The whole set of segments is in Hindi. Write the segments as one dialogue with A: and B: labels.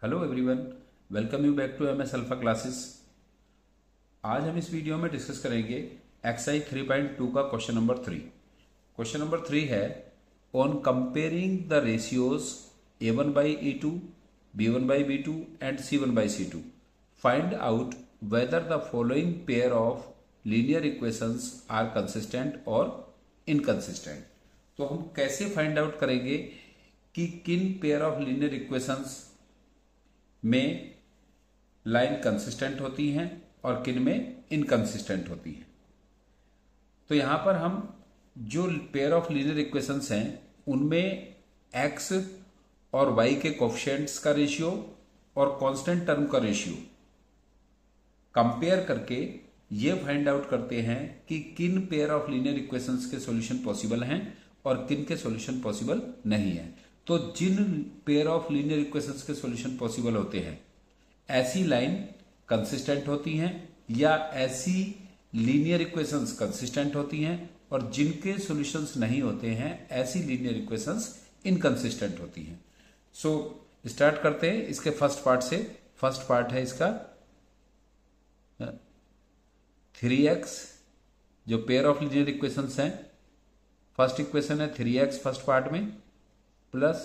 A: Hello everyone, welcome you back to MS alpha classes. आज हम इस वीडियो में डिस्कस करेंगे एक्सरसाइज 3.2 का क्वेश्चन नंबर 3। क्वेश्चन नंबर 3 है on comparing the ratios a1 by e2, b1 by b2 and c1 by c2 find out whether the following pair of linear equations are consistent और इनकंसिस्टेंट। तो हम कैसे फाइंड आउट करेंगे कि किन पेयर ऑफ लीनियर इक्वेशंस में लाइन कंसिस्टेंट होती हैं और किन में इनकंसिस्टेंट होती हैं। तो यहां पर हम जो पेयर ऑफ लीनियर इक्वेशंस हैं उनमें x और y के कोफिशिएंट्स का रेशियो और कांस्टेंट टर्म का रेशियो कंपेयर करके ये फाइंड आउट करते हैं कि किन पेयर ऑफ लीनियर इक्वेशंस के सॉल्यूशन पॉसिबल हैं और किन के सॉल्यूशन पॉसिबल नहीं है। तो जिन पेयर ऑफ लीनियर इक्वेशंस के सॉल्यूशन पॉसिबल होते हैं ऐसी लाइन कंसिस्टेंट होती हैं या ऐसी लीनियर इक्वेशंस कंसिस्टेंट होती हैं, और जिनके सॉल्यूशंस नहीं होते हैं ऐसी लीनियर इक्वेशंस इनकंसिस्टेंट होती हैं। सो स्टार्ट करते हैं इसके फर्स्ट पार्ट से। फर्स्ट पार्ट है इसका 3x, जो पेयर ऑफ लीनियर इक्वेशंस हैं। फर्स्ट इक्वेशन है 3x फर्स्ट पार्ट में प्लस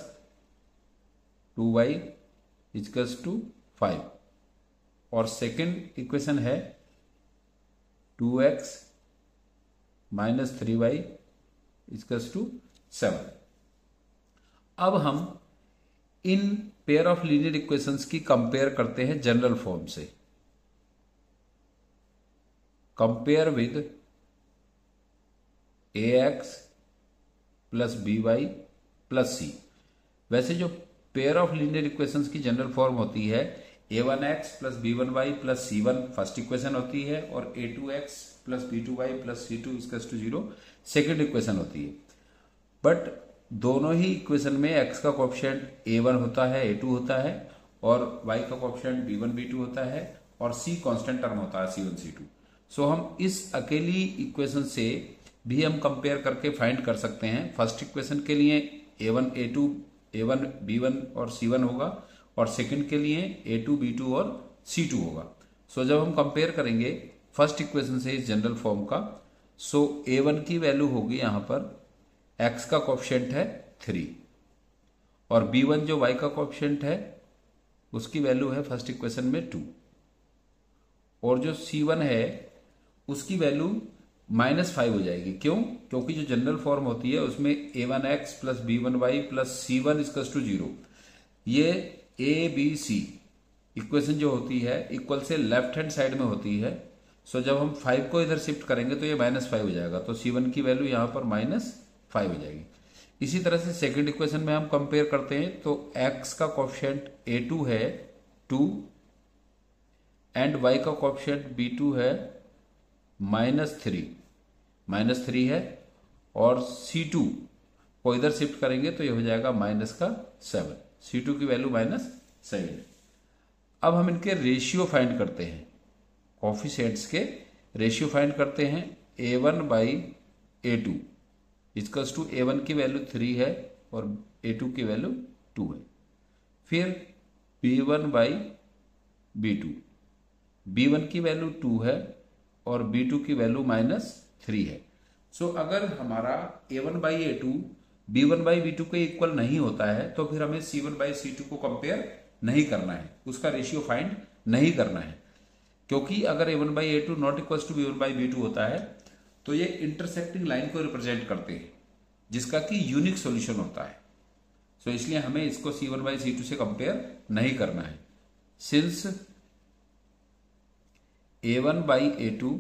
A: 2y इक्वल्स टू 5, और सेकेंड इक्वेशन है 2x minus 3y equals to 7। अब हम इन पेयर ऑफ लीनियर इक्वेशंस की कंपेयर करते हैं जनरल फॉर्म से। Compare with ax plus by plus c. वैसे जो पेयर ऑफ लीनियर इक्वेशंस की जनरल फॉर्म होती है a1x plus b1y plus c1 first equation होती है, और a2x plus b2y plus c2 equals to 0 second equation होती है। बट दोनों ही इक्वेशन में x का कोएफिशिएंट a1 होता है, a2 होता है, और y का कोएफिशिएंट b1 b2 होता है, और c कांस्टेंट टर्म होता है c1 c2। सो हम इस अकेली इक्वेशन से भी हम कंपेयर करके फाइंड कर सकते हैं। फर्स्ट इक्वेशन के लिए a1 a2 a1 b1 और c1 होगा, और सेकंड के लिए a2 b2 और c2 होगा। सो जब हम कंपेयर करेंगे फर्स्ट इक्वेशन से इस जनरल फॉर्म का, सो a1 की वैल्यू होगी यहां पर x का कोएफिशिएंट है 3, और b1 जो y का कोएफिशिएंट है उसकी वैल्यू है फर्स्ट इक्वेशन में 2, और जो c1 है उसकी वैल्यू -5 हो जाएगी। क्यों? क्योंकि जो जनरल फॉर्म होती है उसमें a1x plus b1y plus c1 equals to 0, ये a b c इक्वेशन जो होती है इक्वल से लेफ्ट हैंड साइड में होती है। सो जब हम 5 को इधर शिफ्ट करेंगे तो ये -5 हो जाएगा, तो c1 की वैल्यू यहां पर -5 हो जाएगी। इसी तरह से सेकेंड इक्वेशन में हम कंपेयर करते हैं तो x का कोएफिशिएंट a2 है 2 एंड y का कोएफिशिएंट b2 है -3 है, और c2 को इधर शिफ्ट करेंगे तो ये हो जाएगा -7, c2 की वैल्यू -7। अब हम इनके रेशियो फाइंड करते हैं, कोफिशिएंट्स के रेशियो फाइंड करते हैं। a1 by a2 equals to a1 की वैल्यू 3 है और a2 की वैल्यू 2 है। फिर b1 बाई b2, b1 की वैल्यू 2 है और b2 की वैल्यू -3 है। सो अगर हमारा a1 by a2 b1 by b2 के इक्वल नहीं होता है तो फिर हमें c1 बाई c2 को कंपेयर नहीं करना है, उसका रेशियो फाइंड नहीं करना है। क्योंकि अगर a1 by a2 not equal to b1 by b2 होता है तो ये इंटरसेक्टिंग लाइन को रिप्रेजेंट करते हैं जिसका कि यूनिक सॉल्यूशन होता है। सो इसलिए हमें इसको c1 बाई c2 से कंपेयर नहीं करना है। Since a1 by a2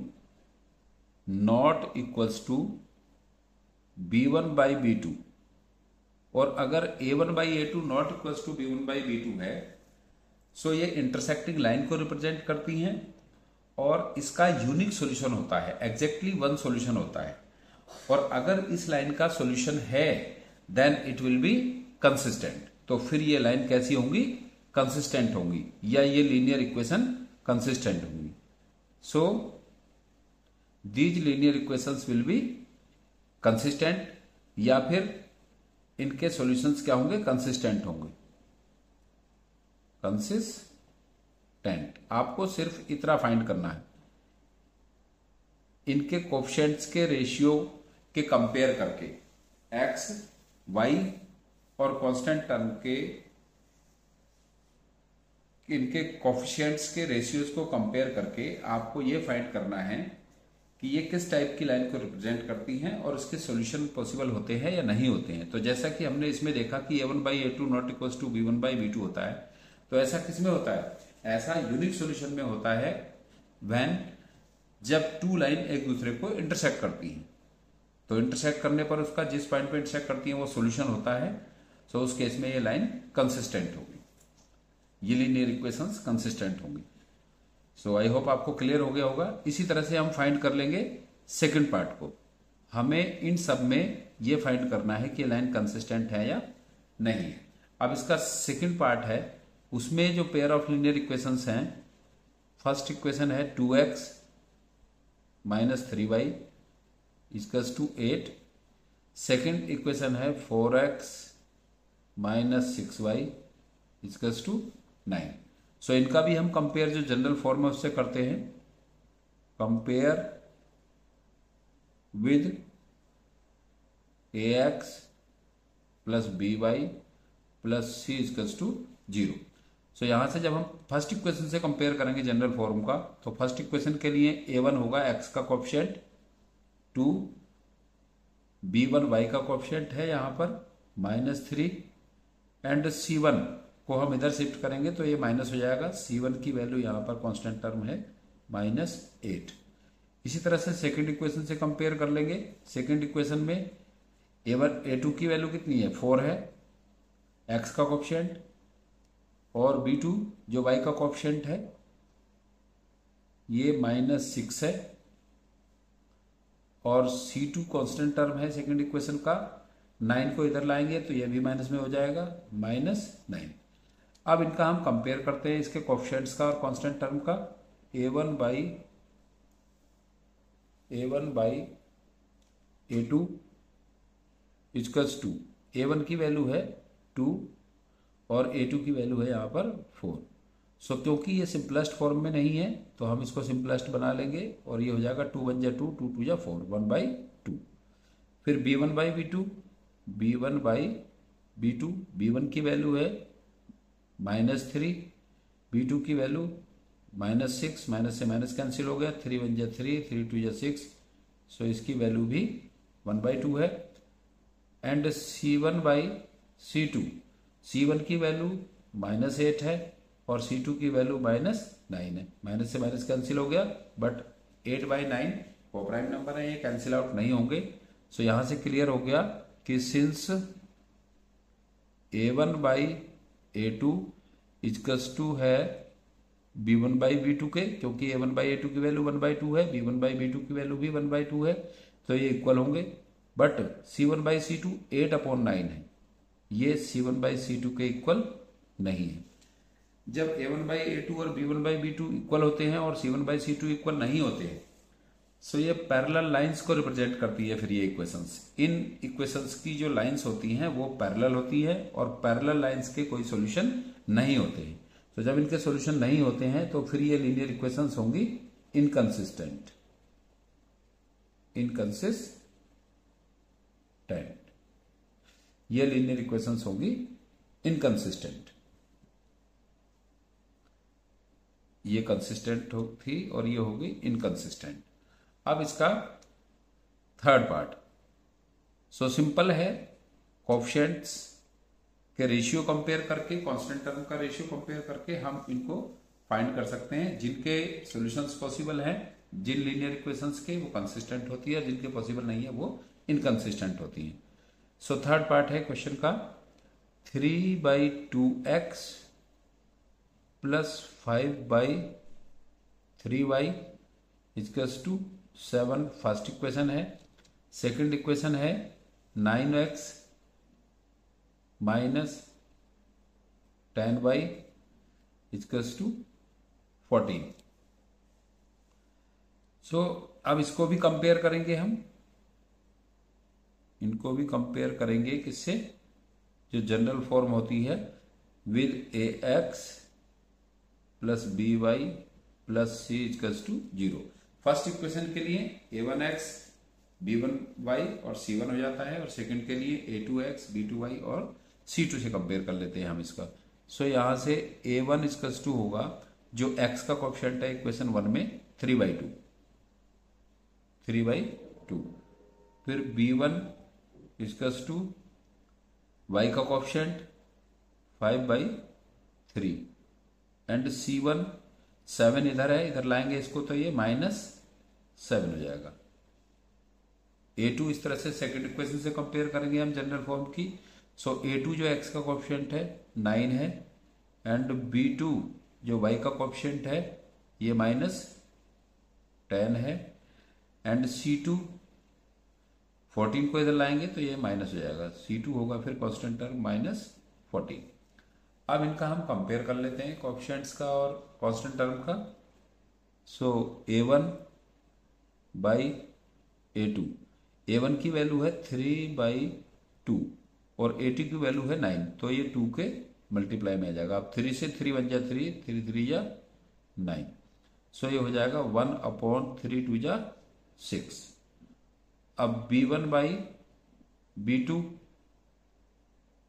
A: not equals to b1 by b2, और अगर a1 by a2 not equals to b1 by b2 है, सो ये इंटरसेक्टिंग लाइन को रिप्रेजेंट करती हैं और इसका यूनिक सॉल्यूशन होता है, एग्जैक्टली वन सॉल्यूशन होता है। और अगर इस लाइन का सॉल्यूशन है then it will be consistent. तो फिर ये लाइन कैसी होंगी? कंसिस्टेंट होंगी, या ये लीनियर इक्वेशन कंसिस्टेंट होंगी। So these linear equations will be consistent, या फिर इनके सॉल्यूशंस क्या होंगे? कंसिस्टेंट होंगे। कंसिस्टेंट। आपको सिर्फ इतना फाइंड करना है, इनके कोफिशिएंट्स के रेशियो के कंपेयर करके, एक्स वाई और कांस्टेंट टर्म के इनके कोफिशिएंट्स के रेशियोज को कंपेयर करके आपको ये फाइंड करना है कि ये किस टाइप की लाइन को रिप्रेजेंट करती हैं और इसके सॉल्यूशन पॉसिबल होते हैं या नहीं होते हैं। तो जैसा कि हमने इसमें देखा कि a1/a2 not equal to b1/b2 होता है, तो ऐसा किसमें होता है? ऐसा यूनिक सॉल्यूशन में होता है व्हेन जब टू लाइन एक दूसरे को इंटरसेक्ट करती हैं। तो इंटरसेक्ट करने पर उसका जिस पॉइंट पे इंटरसेक्ट करती है वो सॉल्यूशन होता है। सो उस केस में ये लाइन कंसिस्टेंट होगी, ये लीनियर इक्वेशंस कंसिस्टेंट होंगी। सो आई होप आपको क्लियर हो गया होगा। इसी तरह से हम फाइंड कर लेंगे सेकंड पार्ट को। हमें इन सब में ये फाइंड करना है कि लाइन कंसिस्टेंट है या नहीं है। अब इसका सेकंड पार्ट है, उसमें जो पेयर ऑफ लीनियर इक्वेशंस हैं, फर्स्ट इक्वेशन है 2x minus 3y equals to 8। Second equation है 4x minus 6y equals to 9। सो इनका भी हम कंपेयर जो जनरल फॉर्म है उससे करते हैं, compare with ax plus by plus c equals to 0। So यहां से जब हम फर्स्ट इक्वेशन से कंपेयर करेंगे जनरल फॉर्म का, तो फर्स्ट इक्वेशन के लिए a1 होगा x का कोएफिशिएंट, 2 b1 y का कोएफिशिएंट है यहां पर -3, एंड c1 को हम इधर शिफ्ट करेंगे तो ये माइनस हो जाएगा। c1 की वैल्यू यहां पर कांस्टेंट टर्म है -8। इसी तरह से सेकंड इक्वेशन से कंपेयर कर लेंगे। सेकंड इक्वेशन में a1 a2 की वैल्यू कितनी है? 4 है x का कोएफिशिएंट, और b2 जो y का कोएफिशिएंट है ये -6 है, और c2 कांस्टेंट टर्म है सेकंड इक्वेशन का। 9 को इधर लाएंगे तो ये भी माइनस में हो जाएगा, -9। अब इनका हम कंपेयर करते हैं, इसके कोएफिशिएंट्स का और कांस्टेंट टर्म का। a1 by a2 equals to, a1 की वैल्यू है 2 और a2 की वैल्यू है यहाँ पर 4। सो क्योंकि ये सिंपलेस्ट फॉर्म में नहीं है तो हम इसको सिंपलेस्ट बना लेंगे, और ये हो जाएगा 2 1 जा 2, 2 2 जा 4, 1/2। फिर b1/b2, b1/b2, b1 की वैल्यू है -3, b2 की वैल्यू -6, माइनस से माइनस कैंसिल हो गया, 3 1 जा 3, 3 2 जा 6। सो इसकी वैल्यू भी 1/2 है। एंड c1/c2, c1 की वैल्यू -8 है और c2 की वैल्यू -9 है। माइनस से माइनस कैंसिल हो गया, बट 8/9 कोप्राइम नंबर है, ये कैंसिल आउट नहीं होंगे। सो यहां से क्लियर हो गया कि सिंस a1/a2 इक्वल्स टू है b1/b2 के, क्योंकि a1/a2 की वैल्यू 1/2 है, b1/b2 की वैल्यू भी 1/2 है, तो ये इक्वल होंगे। बट c1/c2 8/9 है, ये c1/c2 के इक्वल नहीं है। जब a1/a2 और b1/b2 इक्वल होते हैं और c1/c2 इक्वल नहीं होते हैं, सो ये पैरेलल लाइंस को रिप्रेजेंट करती है। फिर ये इक्वेशंस, इन इक्वेशंस की जो लाइंस होती हैं वो पैरेलल होती है, और पैरेलल लाइंस के कोई सॉल्यूशन नहीं होते हैं। तो जब इनके सॉल्यूशन नहीं होते हैं तो फिर ये लीनियर इक्वेशंस होंगी इनकंसिस्टेंट। ये लीनियर इक्वेशंस होंगी इनकंसिस्टेंट। ये कंसिस्टेंट थी और ये होगी इनकंसिस्टेंट। अब इसका थर्ड पार्ट सो सिंपल है, कोएफिशिएंट्स के रेशियो कंपेयर करके, कांस्टेंट टर्म का रेशियो कंपेयर करके हम इनको फाइंड कर सकते हैं। जिनके सॉल्यूशंस पॉसिबल हैं, जिन लीनियर इक्वेशंस के, वो कंसिस्टेंट होती है, जिनके पॉसिबल नहीं है वो इनकंसिस्टेंट होती है। सो थर्ड पार्ट है क्वेश्चन का, 3/2x plus 5/3y equals to 7 first equation है। सेकंड इक्वेशन है 9x minus 10y equals to 14। सो अब इसको भी कंपेयर करेंगे हम, इनको भी कंपेयर करेंगे किससे? जो जनरल फॉर्म होती है with ax plus B Y plus C equals to 0। First equation के लिए a1x b1y और c1 हो जाता है, और सेकंड के लिए a2x b2y और c2 से कंपेयर कर लेते हैं हम इसका। सो यहां से a1 इक्वल्स टू होगा जो x का कोएफिशिएंट है इक्वेशन 1 में 3/2, फिर b1 इक्वल्स टू y का कोएफिशिएंट 5/3 एंड c1 7 इधर है, इधर लाएंगे इसको तो ये -7 हो जाएगा। a2 इस तरह से सेकंड इक्वेशन से कंपेयर करेंगे हम जनरल फॉर्म की। सो a2 जो x का कोएफिशिएंट है 9 है, एंड b2 जो y का कोएफिशिएंट है ये -10 है, एंड c2 14 को इधर लाएंगे तो ये माइनस हो जाएगा, c2 होगा फिर कांस्टेंट टर्म -14। अब इनका हम कंपेयर कर लेते हैं कोएफिशिएंट्स का और कांस्टेंट टर्म का। सो a1 बाई a2, a1 की वैल्यू है 3/2 और a2 की वैल्यू है 9, तो ये 2 के मल्टीप्लाई में आ जाएगा। अब 3 से 3 बन जा 3, 3 3 जा 9, सो ये हो जाएगा 1/3 2 जा 6। अब b1 by b2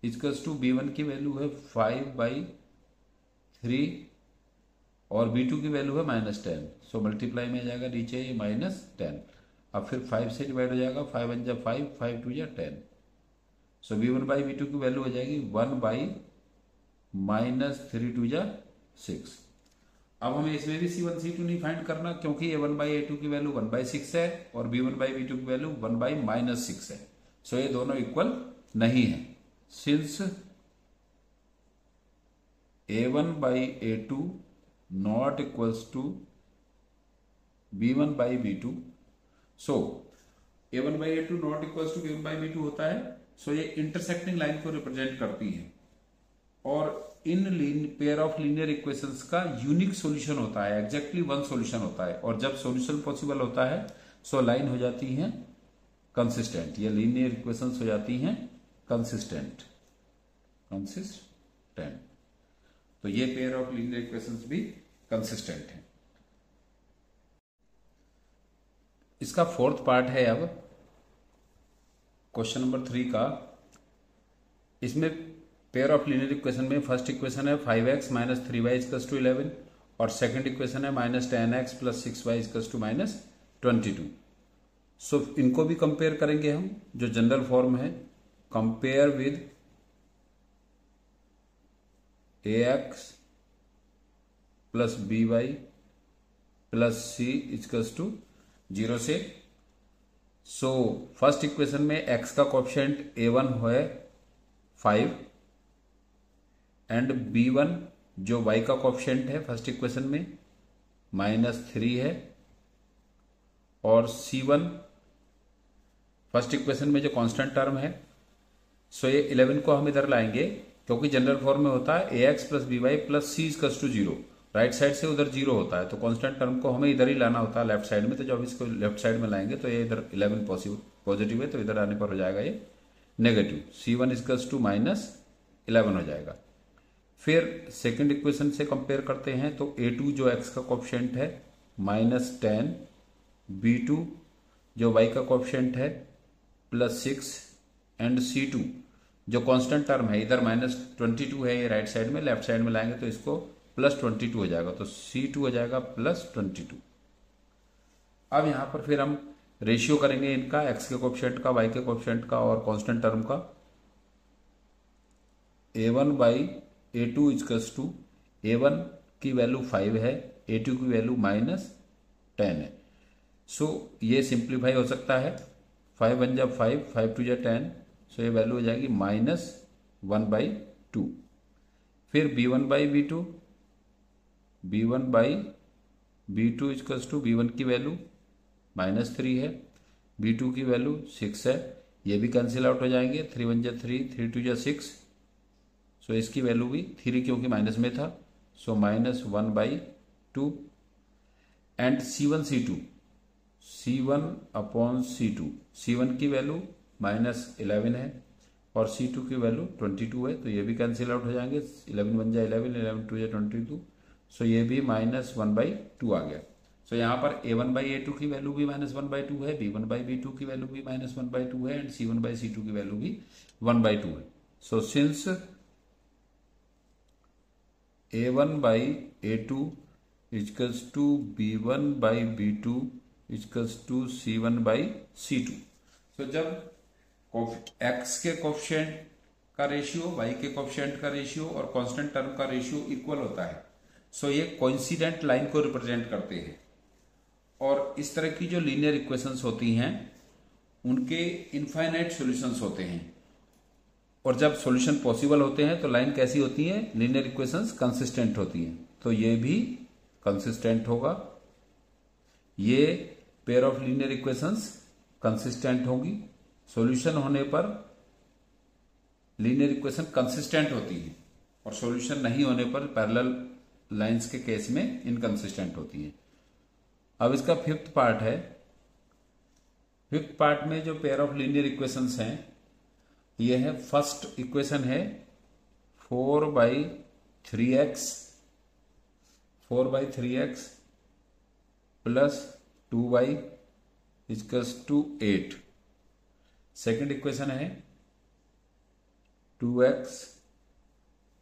A: equals to b1 की वैल्यू है 5/3 और b2 की वैल्यू है -10, सो मल्टीप्लाई में आ जाएगा नीचे ये -10। अब फिर 5 से डिवाइड हो जाएगा, 5 1 जा 5, 5 2 जा 10, सो b1 बाई b2 की वैल्यू हो जाएगी 1/-3 2 जा 6। अब हमें इसमें भी c1 c2 नहीं फाइंड करना, क्योंकि a1 बाई a2 की वैल्यू 1/6 है और b1 बाई b2 की वैल्यू 1/-6 है। सो ये दोनों इक्वल नहीं है। Since a1 by a2 not equals to b1 by b2, so a1 by a2 not equals to b1 by b2 होता है। सो ये इंटरसेक्टिंग लाइन को रिप्रेजेंट करती है, और इन पेयर ऑफ लीनियर इक्वेशंस का यूनिक सॉल्यूशन होता है, एग्जैक्टली वन सॉल्यूशन होता है, और जब सॉल्यूशन पॉसिबल होता है सो लाइन हो जाती है कंसिस्टेंट, ये लीनियर इक्वेशंस हो जाती हैं कंसिस्टेंट। तो ये पेयर ऑफ लीनियर इक्वेशंस भी कंसिस्टेंट है। इसका फोर्थ पार्ट है अब क्वेश्चन नंबर 3 का। इसमें पेयर ऑफ लीनियर इक्वेशन में फर्स्ट इक्वेशन है 5x minus 3y equals to 11, और सेकंड इक्वेशन है -10x plus 6y equals to -22। सो इनको भी कंपेयर करेंगे हम, जो जनरल फॉर्म है compare with ax plus by plus c equals to 0 से। सो फर्स्ट इक्वेशन में x का कोएफिशिएंट a1 है 5 एंड b1 जो y का कोएफिशिएंट है फर्स्ट इक्वेशन में -3 है, और c1 फर्स्ट इक्वेशन में जो कांस्टेंट टर्म है। सो ये 11 को हम इधर लाएंगे, क्योंकि जनरल फॉर्म में होता है ax plus by plus c equals to 0, right side से उधर 0 होता है, तो कांस्टेंट टर्म को हमें इधर ही लाना होता है लेफ्ट साइड में। तो जब इसको लेफ्ट साइड में लाएंगे तो ये इधर 11 पॉजिटिव है, तो इधर आने पर हो जाएगा ये नेगेटिव, c1 इक्वल्स टू -11 हो जाएगा। फिर सेकंड इक्वेशन से कंपेयर करते हैं, तो a2 जो x का कोएफिशिएंट है -10, b2 जो y का कोएफिशिएंट है +6, एंड c2 जो कांस्टेंट टर्म है, इधर -22 है ये राइट साइड में, लेफ्ट साइड में लाएंगे तो इसको +22 हो जाएगा, तो c2 हो जाएगा +22। अब यहां पर फिर हम रेशियो करेंगे इनका, x के कोएफिशिएंट का, y के कोएफिशिएंट का और कांस्टेंट टर्म का। a1 by a2 equals to a1 की वैल्यू 5 है, a2 की वैल्यू -10 है। सो ये सिंप्लीफाई हो सकता है, 5 1 जा 5, 5 2 जा 10, सो ये वैल्यू हो जाएगी -1/2। फिर b1 by b2, b1 by b2 equals to b1 की वैल्यू -3 है, b2 की वैल्यू 6 है, ये भी कैंसिल आउट हो जाएंगे, 3 1 जा 3, 3 2 जा 6, सो इसकी वैल्यू भी 3 क्योंकि माइनस में था, सो -1/2। And c1 c2, c1 upon c2, c1 की वैल्यू -11 है और c2 की वैल्यू 22 है, तो ये भी कैंसिल आउट हो जाएंगे, 11 1 जा 11, 11 2 जा 22, सो ये भी -1/2 आ गया। सो यहाँ पर a1/a2 की वैल्यू भी -1/2 है, b1/b2 की वैल्यू भी -1/2 है, एंड c1/c2 की वैल्यू भी 1/2 है। So since a1/a2 equals to b1/b2 equals to c1/c2। तो जब x के कोफिशिएंट का रेशियो, y के कोफिशिएंट का रेशियो और कांस्टेंट टर्म का रेशियो इक्वल होता है, सो ये कोइंसिडेंट लाइन को रिप्रेजेंट करते हैं। और इस तरह की जो लीनियर इक्वेशंस होती हैं उनके इनफाइनाइट सॉल्यूशंस होते हैं, और जब सॉल्यूशन पॉसिबल होते हैं तो लाइन कैसी होती है, लीनियर इक्वेशंस कंसिस्टेंट होती हैं। तो ये भी कंसिस्टेंट होगा, ये pair of linear equations consistent होगी। सॉल्यूशन होने पर लीनियर इक्वेशन कंसिस्टेंट होती है, और सॉल्यूशन नहीं होने पर पैरेलल लाइंस के केस में इनकंसिस्टेंट होती है। अब इसका फिफ्थ पार्ट है। फिफ्थ पार्ट में जो पेयर ऑफ लीनियर इक्वेशंस हैं, ये है, फर्स्ट इक्वेशन है 4/3x plus 2y equals to 8। Second equation है 2x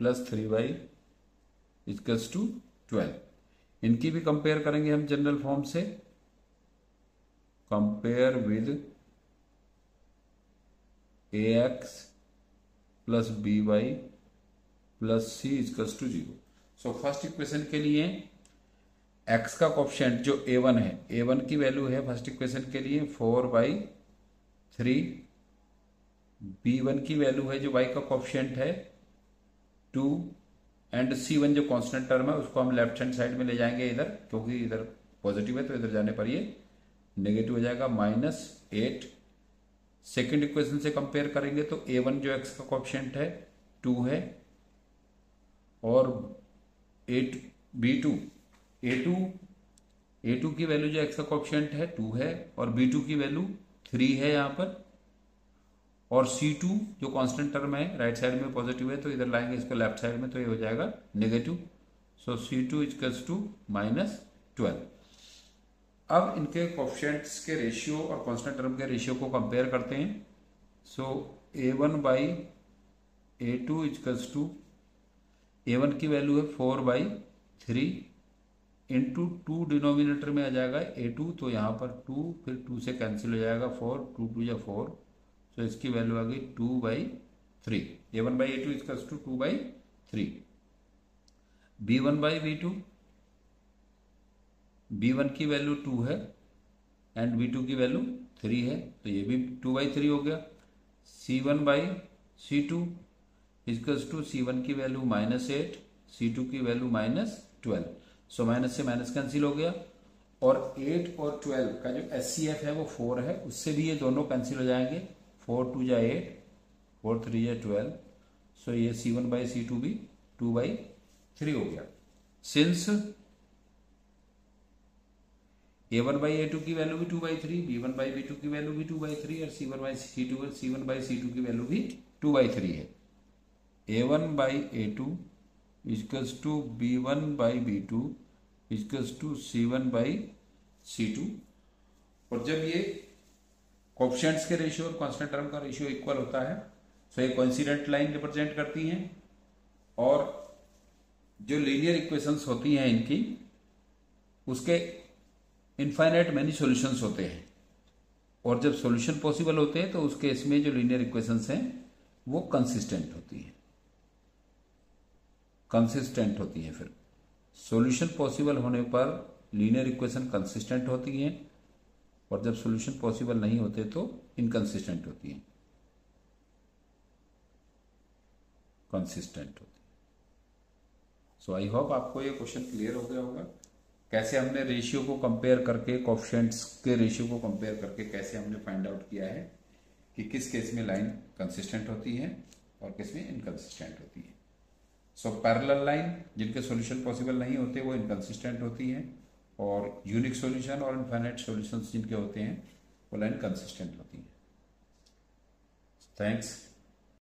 A: plus 3y equals to 12। इनकी भी कंपेयर करेंगे हम जनरल फॉर्म से। Compare with ax plus by plus c equals to 0। So first equation के लिए x का कोफिशिएंट जो a1 है, a1 की वैल्यू है फर्स्ट इक्वेशन के लिए 4/3, b1 की वैल्यू है जो y का कोफिशिएंट है 2, एंड c1 जो कांस्टेंट टर्म है उसको हम लेफ्ट हैंड साइड में ले जाएंगे इधर, क्योंकि इधर पॉजिटिव है तो इधर जाने पर ये नेगेटिव हो जाएगा, -8। सेकेंड इक्वेशन से कंपेयर करेंगे तो a1 जो x का कोफिशिएंट है 2 है, और a2 की वैल्यू जो x का कोफिशिएंट है 2 है, और b2 की वैल्यू 3 है यहाँ पर, और c2 जो कांस्टेंट टर्म है राइट साइड में पॉजिटिव है तो इधर लाएंगे इसको लेफ्ट साइड में, तो ये हो जाएगा negative. So c2 equals to -12। अब इनके कोफिशिएंट्स के रेशियो और कांस्टेंट टर्म के रेशियो को कंपेयर करते हैं। सो a1/a2 इक्वल्स टू, a1 की वैल्यू है 4/3 इंटू 2 डिनोमिनेटर में आ जाएगा a2, तो यहाँ पर 2, फिर 2 से कैंसिल हो जाएगा 4, 2 2 या 4, तो इसकी वैल्यू आ गई 2/3। a1/a2 equals to 2/3। b1 की वैल्यू 2 है एंड b2 की वैल्यू 3 है, तो ये भी 2/3 हो गया। c1/c2 इक्वल्स टू, c1 की वैल्यू -8, c2 की वैल्यू -12, सो माइनस से माइनस कैंसिल हो गया, और 8 और 12 का जो HCF है वो 4 है, उससे भी ये दोनों कैंसिल हो जाएंगे, 4 2 या 8, 4 3 या 12, सो ये c1/c2 भी 2/3 हो गया। सिंस a1/a2 की वैल्यू भी 2/3, b1/b2 की वैल्यू भी 2/3, और c1/c2 की वैल्यू भी 2/3 है। a1/a2 equals to b1/b2 equals to c1/c2, और जब ये कोफिशिएंट्स के रेशियो और कांस्टेंट टर्म का रेशियो इक्वल होता है, सो ये कोइंसिडेंट लाइन रिप्रेजेंट करती हैं, और जो लीनियर इक्वेशंस होती हैं इनकी, उसके इनफाइनाइट मैनी सॉल्यूशंस होते हैं, और जब सॉल्यूशन पॉसिबल होते हैं तो उस केस में जो लीनियर इक्वेशंस हैं वो कंसिस्टेंट होती हैं, फिर सॉल्यूशन पॉसिबल होने पर लीनियर इक्वेशन कंसिस्टेंट होती हैं, और जब सॉल्यूशन पॉसिबल नहीं होते तो इनकंसिस्टेंट होती हैं, सो आई होप आपको ये क्वेश्चन क्लियर हो गया होगा, कैसे हमने रेशियो को कंपेयर करके, कोफिशिएंट्स के रेशियो को कंपेयर करके कैसे हमने फाइंड आउट किया है कि किस केस में लाइन कंसिस्टेंट होती है और किस में इनकंसिस्टेंट होती है। सो पैरेलल लाइन जिनके सॉल्यूशन पॉसिबल नहीं होते वो इनकंसिस्टेंट होती है, और यूनिक सॉल्यूशन और इनफाइनाइट सॉल्यूशंस जिनके होते हैं वो लाइन कंसिस्टेंट होती है। थैंक्स।